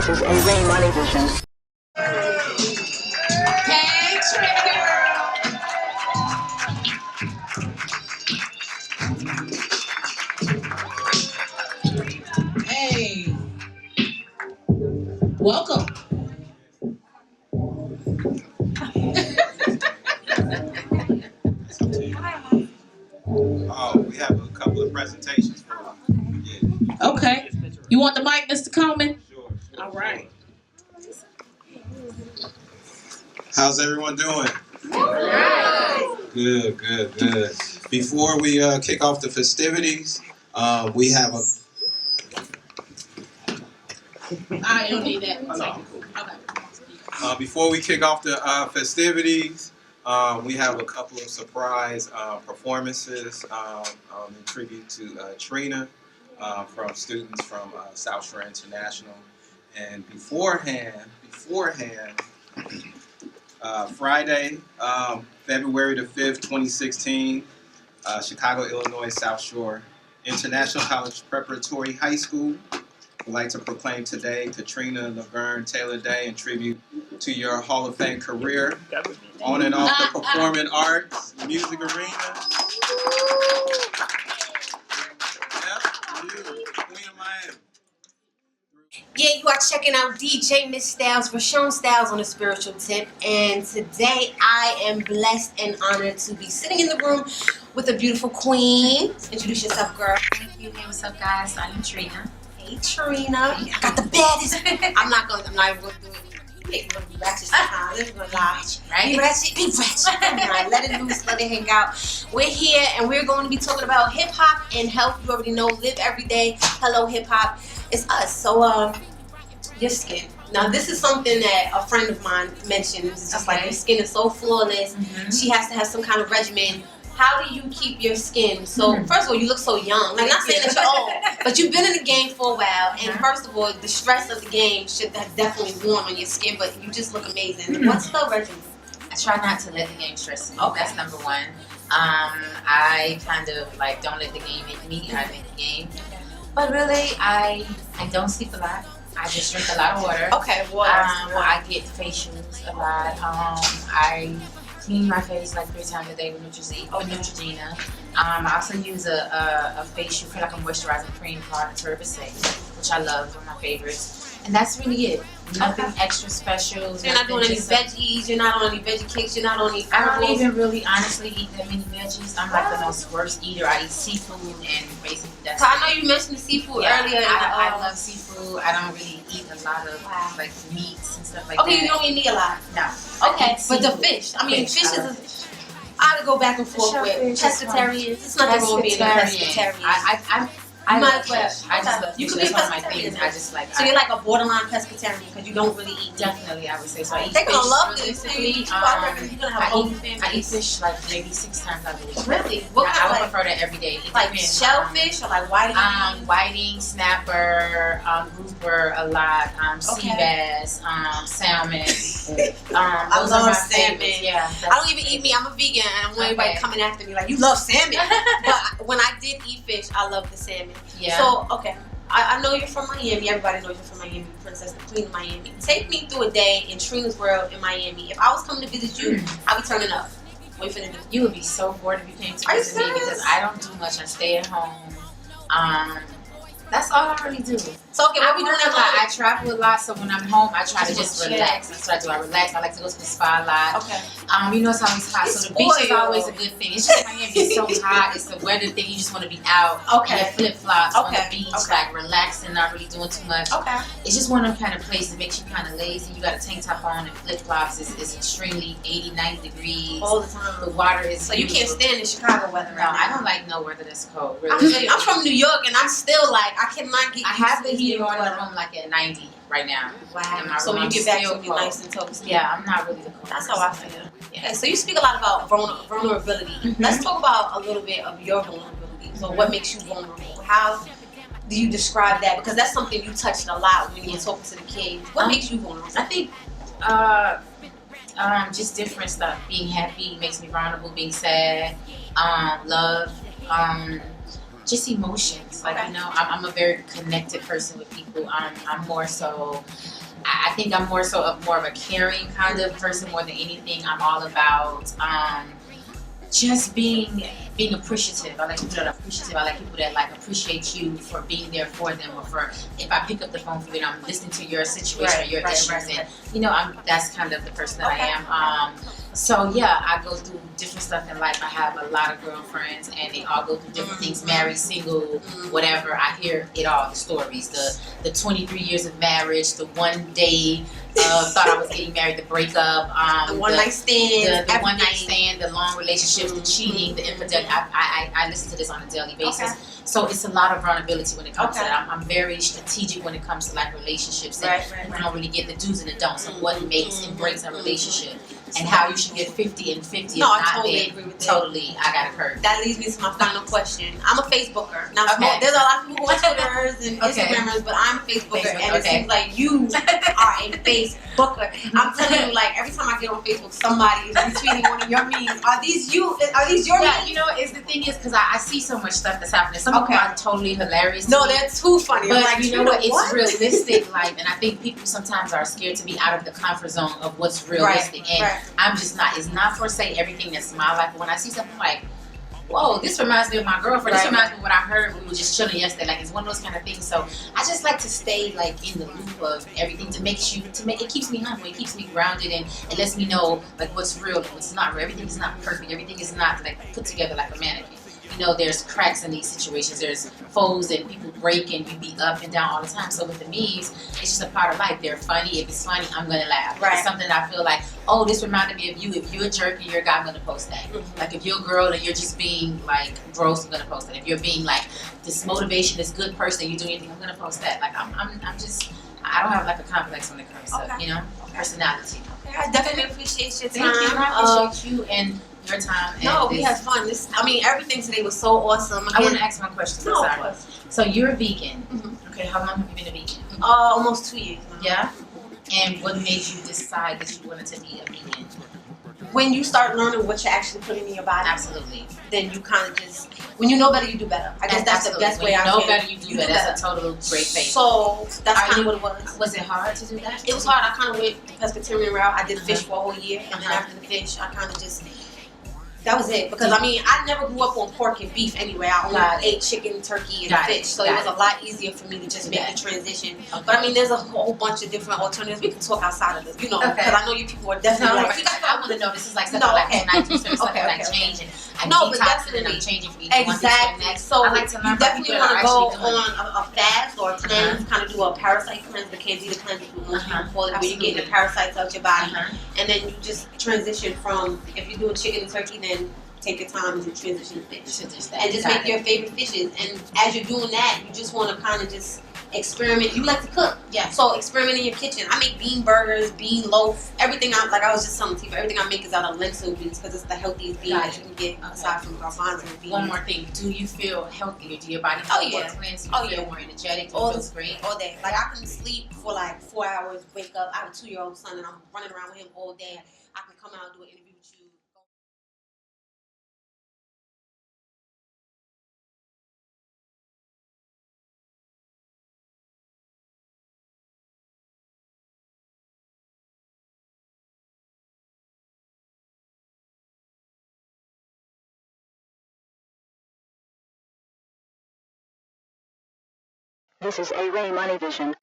Voices and Rayy Moneyyy Vision. Hey, Trina girl. Hey. Welcome. Oh, we have a couple of presentations for you. Yeah. Okay. You want the mic, Mr. Coleman? Sure. All right. How's everyone doing? Good. Before we kick off the festivities, we have a... I don't need that. Okay. Before we kick off the festivities, we have a couple of surprise performances in tribute to Trina from students from South Shore International. And beforehand, Friday, February the 5th, 2016, Chicago, Illinois, South Shore International College Preparatory High School would like to proclaim today Katrina Laverne Taylor Day in tribute to your Hall of Fame career on and off the performing arts, music arena. Yep, you, Queen of Miami. Yeah, you are checking out DJ Miss Stylez, Rishon Stylez on a spiritual tip, and today I am blessed and honored to be sitting in the room with a beautiful queen. Introduce yourself, girl. Thank you. Hey, what's up, guys? I'm Trina. Hey, Trina. I got the baddest. I'm not even gonna do it. You're gonna be ratchet sometimes. Let's go live. Right? Be ratchet. Right, let it loose, let it hang out. We're here and we're going to be talking about hip hop and health. You already know, live every day. Hello, hip hop. It's us. So, your skin. Now, this is something that a friend of mine mentioned. It's just like your skin is so flawless. She has to have some kind of regimen. How do you keep your skin? So, first of all, you look so young. Like, not saying that you're old, but you've been in the game for a while. And first of all, the stress of the game should have definitely worn on your skin, but you just look amazing. What's the regimen? I try not to let the game stress me. Okay. That's number one. I kind of like don't let the game make me. I make the game. But really, I don't sleep a lot. I just drink a lot of water. Okay, water. I get facials a lot. I clean my face like 3 times a day with Neutrogena. I also use a facial, like a moisturizing cream called Turbicate, which I love, one of my favorites. And that's really it. Nothing extra special. So you're not doing any veggies, you're not on any veggie cakes, you're not on any I don't even really honestly eat that many veggies. I'm like the most worst eater. I eat seafood and basically that's I know you mentioned the seafood earlier. I love seafood. I don't really eat a lot of like meats and stuff like that. Okay, you don't eat meat a lot? No. Okay, but the fish. I mean, fish is I would go back and forth with pescatarians. It's nothing wrong with being a pescatarian. I might as well. I just love you fish. could be That's one of my pescatarian. things. I just like. So you're like a borderline pescatarian because you don't really eat. Definitely, I would say so. I eat They're fish gonna love really this. quickly. You're gonna have whole family. I eat fish like maybe 6 times out of the week. Really? What kind I of would prefer that every day. It like depends. shellfish or like whiting? Whiting, snapper, grouper a lot, sea bass, salmon. I love salmon. Yeah, I don't even eat meat. I'm a vegan, and I want everybody coming after me like, you love salmon. But when I did eat fish, I love the salmon. Yeah. So, okay. I know you're from Miami. Everybody knows you're from Miami. Princess, the Queen of Miami. Take me through a day in Trina's world in Miami. If I was coming to visit you, I'd be turning up. What you finna do? You would be so bored if you came to visit me because I don't do much. I stay at home. That's all I really do. So okay, what we doing at home? I travel a lot, so when I'm home, I try to just relax. That's what I do. I relax. I like to go to the spa a lot. Okay. You know it's always hot, so the beach is always a good thing. It's just Miami. It's so hot. It's the weather thing. You just want to be out. Okay. Flip flops on the beach, like relaxing, not really doing too much. Okay. It's just one of them kind of places that makes you kind of lazy. You got a tank top on and flip flops. It's extremely 80, 90 degrees all the time. The water is. So you can't stand the Chicago weather. No, I don't like no weather that's cold. Really. I'm from New York, and I'm still like I cannot get. I have the heater on in the room like at 90 right now. Wow. So when you get back, you'll be nice and toasty. Yeah, I'm not really the cold. That's how I feel. Yeah. So you speak a lot about vulnerability. Let's talk about a little bit of your vulnerability. So what makes you vulnerable? How do you describe that? Because that's something you touched a lot when you were talking to the kids. What makes you vulnerable? I think just different stuff. Being happy makes me vulnerable. Being sad, love, just emotions. Like, you know, I'm a very connected person with people. I'm more so I think I'm more of a caring kind of person more than anything. I'm all about just being appreciative. I like people that are appreciative. I like people that like appreciate you for being there for them, or for if I pick up the phone for you and I'm listening to your situation or your issues, and that's kind of the person that I am. So yeah, I go through different stuff in life. I have a lot of girlfriends, and they all go through different things. Married, single, whatever. I hear it all. The stories, the 23 years of marriage, the one day thought I was getting married, the breakup, the one night stand, the one night stand, the long relationships, the cheating, the infidelity. I listen to this on a daily basis. So it's a lot of vulnerability when it comes to that. I'm very strategic when it comes to like relationships, and I don't really get the do's and the don'ts of what makes and breaks a relationship, and how you should get 50 and 50. No, I totally agree with that. Totally, I got it heard. That leads me to my final question. I'm a Facebooker. Now, there's a lot of people who are Twitters and Instagrammers, but I'm a Facebooker, and it seems like you are a Facebooker. I'm telling you, like every time I get on Facebook, somebody is retweeting one of your memes. Are these your memes? You know, the thing is, because I see so much stuff that's happening. Some of them are totally hilarious. No, they're too funny. But like, you know what? It's realistic life, and I think people sometimes are scared to be out of the comfort zone of what's realistic. I'm just not. It's not for say everything that's my life. But when I see something like, whoa, this reminds me of my girlfriend. This reminds me of what I heard when we were just chilling yesterday. Like, it's one of those kind of things. So I just like to stay like in the loop of everything to make it keeps me humble. It keeps me grounded, and it lets me know like what's real and what's not real. Everything is not perfect. Everything is not like put together like a mannequin. You know, there's cracks in these situations. There's foes and people break, and you be up and down all the time. So with the memes, it's just a part of life. They're funny. If it's funny, I'm gonna laugh. If it's something that I feel like, oh, this reminded me of you. If you're a jerk and you're a guy, I'm gonna post that. Like if you're a girl and you're just being like gross, I'm gonna post that. If you're being like this motivation, this good person, you're doing anything, I'm gonna post that. Like I'm just, I don't have like a complex when it comes to personality. I definitely appreciate your time. Thank you. I appreciate you and your time. And we had fun. Everything today was so awesome. I want to ask my question. No, of course. So you're a vegan. Okay, how long have you been a vegan? Almost 2 years now. Yeah? And what made you decide that you wanted to be a vegan? When you start learning what you're actually putting in your body, absolutely, then you kind of just, when you know better, you do better. I guess that's the best way I can. When you know better, you do better. That's a total great faith. So that's kind of what it was. Was it hard to do that? It was hard. I kind of went the pescatarian route. I did fish for a whole year, and then after the fish, I kind of just, that was it. Because I never grew up on pork and beef anyway. I only ate chicken, turkey, and fish. So it was a lot easier for me to just make the transition. But there's a whole bunch of different alternatives. We can talk outside of this, because I know you people are definitely I want to know. This is like something like when I do certain stuff that I change, and I but definitely I'm changing for each exactly. one. So I like to learn you definitely want to go on a fast or a cleanse, kind of do a parasite cleanse, the candida cleanse, where you get the parasites out your body, and then you just transition from, if you're doing chicken and turkey, then take your time and transition to fish. And just make your favorite fishes. And as you're doing that, you just want to kind of just experiment. You like to cook. Yeah. So experiment in your kitchen. I make bean burgers, bean loaf, everything. I was just telling people, everything I make is out of lentil beans because it's the healthiest bean that you can get aside from garbanzo beans. One more thing. Do you feel healthier? Do your body feel more cleansed? Do you feel more energetic? Do you feel great? All day. Like I can sleep for like 4 hours, wake up. I have a 2-year-old son and I'm running around with him all day. I can come out and do an interview with you. This is a Rayy Money Vision.